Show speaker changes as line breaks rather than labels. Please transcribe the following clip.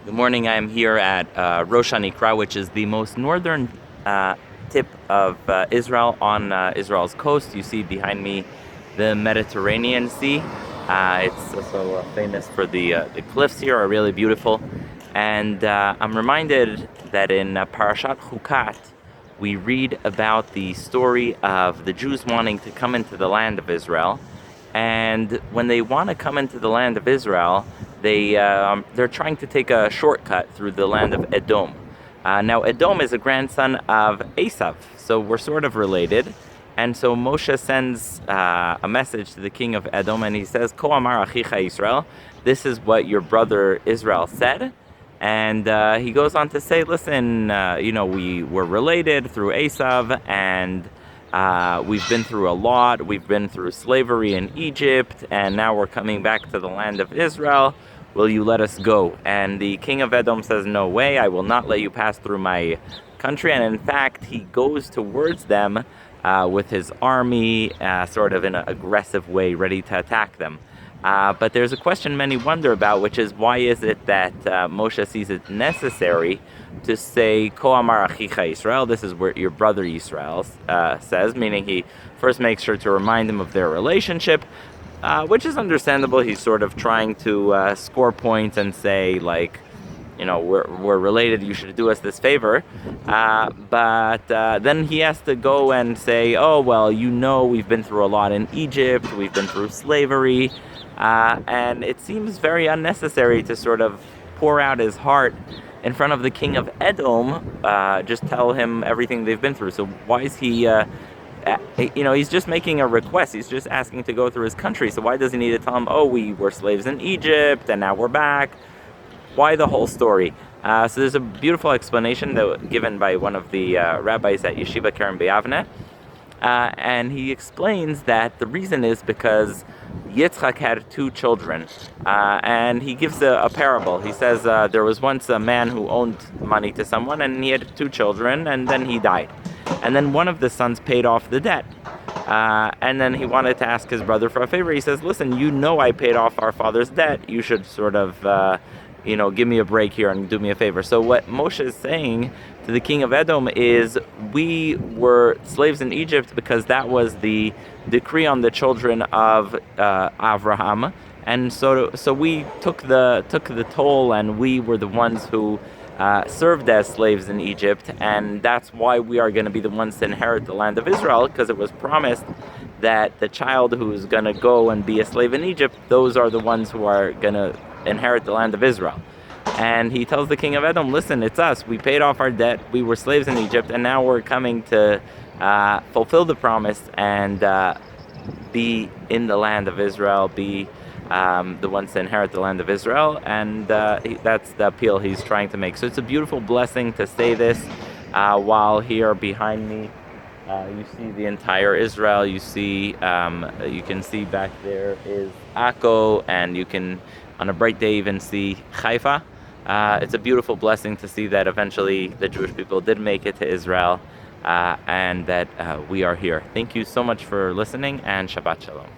Good morning. I'm here at Rosh Hanikra, which is the most northern tip of Israel on Israel's coast. You see behind me the Mediterranean Sea. It's also famous for the cliffs here are really beautiful. And I'm reminded that in Parshat Chukat, we read about the story of the Jews wanting to come into the land of Israel. And when they want to come into the land of Israel, they're trying to take a shortcut through the land of Edom. Now, Edom is a grandson of Esav, so we're sort of related. And so Moshe sends a message to the king of Edom, and he says, "Ko amar achicha Israel." This is what your brother Israel said. And he goes on to say, "Listen, we were related through Esav, and we've been through a lot. We've been through slavery in Egypt, and now we're coming back to the land of Israel. Will you let us go?" And the king of Edom says, "No way, I will not let you pass through my country." And in fact, he goes towards them with his army, sort of in an aggressive way, ready to attack them. But there's a question many wonder about, which is why is it that Moshe sees it necessary to say "Ko amar achicha Israel"? This is where your brother Israel says, meaning he first makes sure to remind them of their relationship, which is understandable. He's sort of trying to score points and say, like, we're related, you should do us this favor. But then he has to go and say, "Oh, well, we've been through a lot in Egypt, we've been through slavery." And it seems very unnecessary to sort of pour out his heart in front of the king of Edom, just tell him everything they've been through. So why is he, he's just making a request. He's just asking to go through his country. So why does he need to tell him, "Oh, we were slaves in Egypt and now we're back"? Why the whole story? So there's a beautiful explanation given by one of the rabbis at Yeshiva Keren B'Yavne. And he explains that the reason is because Yitzchak had two children, and he gives a parable. He says there was once a man who owed money to someone, and he had two children, and then he died. And then one of the sons paid off the debt. And then he wanted to ask his brother for a favor. He says, "Listen, I paid off our father's debt. You should sort of give me a break here and do me a favor." So what Moshe is saying to the king of Edom is, we were slaves in Egypt because that was the decree on the children of Avraham, and so we took the toll, and we were the ones who served as slaves in Egypt, and that's why we are going to be the ones to inherit the land of Israel, because it was promised that the child who's going to go and be a slave in Egypt, those are the ones who are going to inherit the land of Israel. And he tells the king of Edom, "Listen, it's us. We paid off our debt. We were slaves in Egypt, and now we're coming to fulfill the promise and be in the land of Israel, be the ones to inherit the land of Israel." And that's the appeal he's trying to make. So it's a beautiful blessing to say this while here behind me you see the entire Israel. You can see back there is Akko, and you can on a bright day even see Haifa. It's a beautiful blessing to see that eventually the Jewish people did make it to Israel, and that we are here. Thank you so much for listening, and Shabbat Shalom.